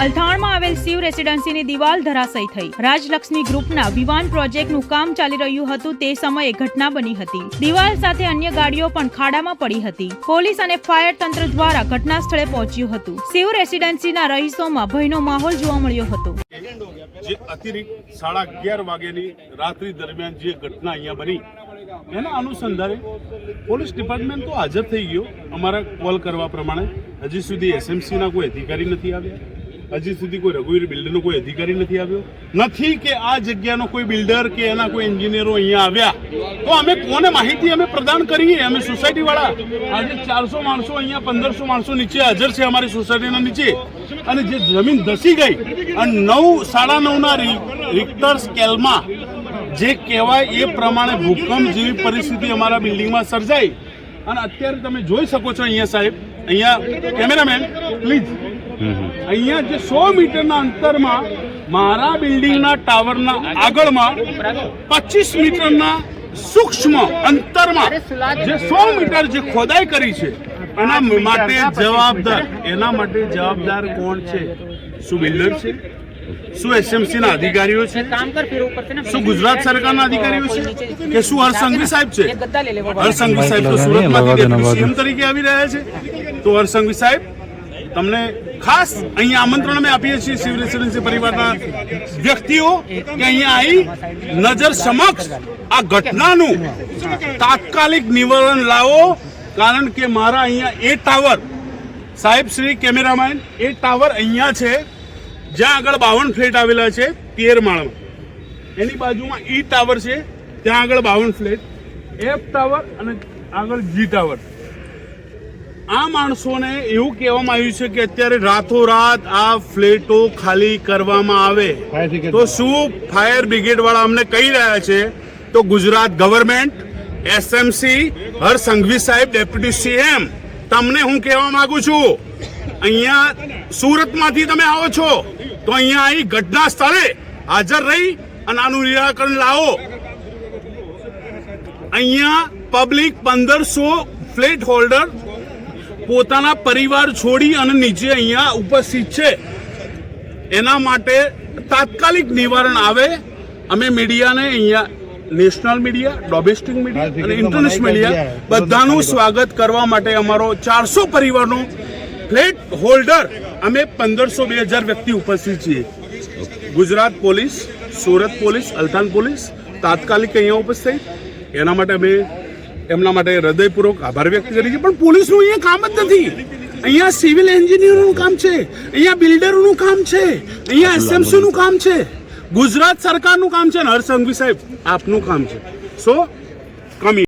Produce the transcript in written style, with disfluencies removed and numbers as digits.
અલથાણમાં આવેલ શિવ રેસીડન્સીની દિવાલ ધરાશયી થઈ। રાજલક્ષ્મી ગ્રુપના વિવાન પ્રોજેક્ટનું કામ ચાલી રહ્યું હતું તે સમયે ઘટના બની હતી। દિવાલ સાથે અન્ય ગાડીઓ પણ ખાડામાં પડી હતી। પોલીસ અને ફાયર તંત્ર દ્વારા ઘટના સ્થળે પહોંચ્યું હતું। શિવ રેસીડન્સીના રહીશોમાં ભયનો માહોલ જોવા મળ્યો હતો। જે અતિરિક્ત 11:30 વાગ્યાની રાત્રિ દરમિયાન જે ઘટના અહીંયા બની એના અનુસંધાને પોલીસ ડિપાર્ટમેન્ટ તો હાજર થઈ ગયો। અમારા કોલ કરવા પ્રમાણે હજી સુધી એસએમસીના કોઈ અધિકારી નથી આવ્યા, હજી સુધી કોઈ રઘુવીર બિલ્ડરનો કોઈ અધિકારી નથી આવ્યો, નથી કે આ જગ્યાનો કોઈ બિલ્ડર કે એના કોઈ એન્જિનિયરો અહીંયા આવ્યા। તો અમે કોને માહિતી અમે પ્રદાન કરીએ? અમે સોસાયટીવાળા આજે 400 માણસો અહીંયા 1500 માણસો નીચે હાજર છે અમારી સોસાયટીના નીચે, અને જે જમીન ધસી ગઈ અને 9 સાડા 9ના રિક્ટર સ્કેલમાં જે કહેવાય એ પ્રમાણે ભૂકંપ જેવી પરિસ્થિતિ અમારા બિલ્ડિંગમાં સર્જાઈ। અને અત્યારે તમે જોઈ શકો છો અહીંયા સાહેબ, અહીંયા કેમેરામેન પ્લીઝ, અહીંયા જે 100 મીટરના અંતરમાં મારા બિલ્ડિંગના ટાવરના આગળમાં 25 મીટરના સૂક્ષ્મ અંતરમાં જે 100 મીટર જે ખોદાઈ કરી છે એના માટે જવાબદાર કોણ છે? શું બિલ્ડર છે? શું એસએમસીના અધિકારીઓ છે? શું ગુજરાત સરકારના અધિકારીઓ છે? કે શું હરસંઘવી સાહેબ છે? હરસંઘવી સાહેબ તો સુરતમાંથી ડેપ્યુટી સીએમ તરીકે આવી રહ્યા છે। તો હરસંઘવી સાહેબ, તમને ખાસ અહીંયા આમંત્રણ અમે આપીએ છીએ શિવ રેસીડન્સી પરિવારના વ્યક્તિઓ કે અહીંયા આવી નજર સમક્ષ આ ઘટનાનું તાત્કાલિક નિવારણ લાવો, કારણ કે મારા અહીંયા એ ટાવર, સાહેબ શ્રી કેમેરામેન, એ ટાવર અહીંયા છે જ્યાં આગળ 52 ફ્લેટ આવેલા છે 13 માળમાં, એની બાજુમાં ઈ ટાવર છે ત્યાં આગળ 52 ફ્લેટ, એફ ટાવર અને આગળ જી ટાવર। આ માણસોને એવું કહેવામાં આવ્યું છે કે અત્યારે રાતોરાત આ ફ્લેટો ખાલી કરવામાં આવે, તો શું ફાયર બ્રિગેડ વાળા અમને કહી રહ્યા છે? તો ગુજરાત ગવર્મેન્ટ, એસએમસી, હરસંઘવી સાહેબ, ડેપ્યુટી સીએમ, તમને હું કહેવા માંગુ છું, અહીંયા સુરતમાંથી તમે આવો છો તો અહીંયા અહીં ઘટના સ્થળે હાજર રહી અને આનું નિરાકરણ લાવો। અહીંયા પબ્લિક 1500 ફ્લેટ હોલ્ડર પોતાના પરિવાર છોડી અને નીચે અહીંયા ઉપસ્થિત છે, એના માટે તાત્કાલિક નિવારણ આવે। અમે મીડિયાને અહીંયા નેશનલ મીડિયા, ડોમેસ્ટિક મીડિયા અને ઇન્ટરનેશનલ મીડિયા બધાનું સ્વાગત કરવા માટે અમારો 400 પરિવારનો ફ્લેટ હોલ્ડર અમે 1500-2000 વ્યક્તિ ઉપસ્થિત છીએ। Gujarat police, Surat police, Althan police તાત્કાલિક અહીંયા ઉપસ્થિત, એના માટે અમે એમના માટે હૃદયપૂર્વક આભાર વ્યક્ત કરીએ છીએ। પણ પોલીસનું અહીંયા કામ જ નથી, અહીંયા સિવિલ એન્જિનિયરનું કામ છે, અહીંયા બિલ્ડરોનું કામ છે, અહીંયા એસએમસીનું કામ છે, ગુજરાત સરકારનું કામ છે, અને હરસંઘવી સાહેબ આપનું કામ છે। સો કમી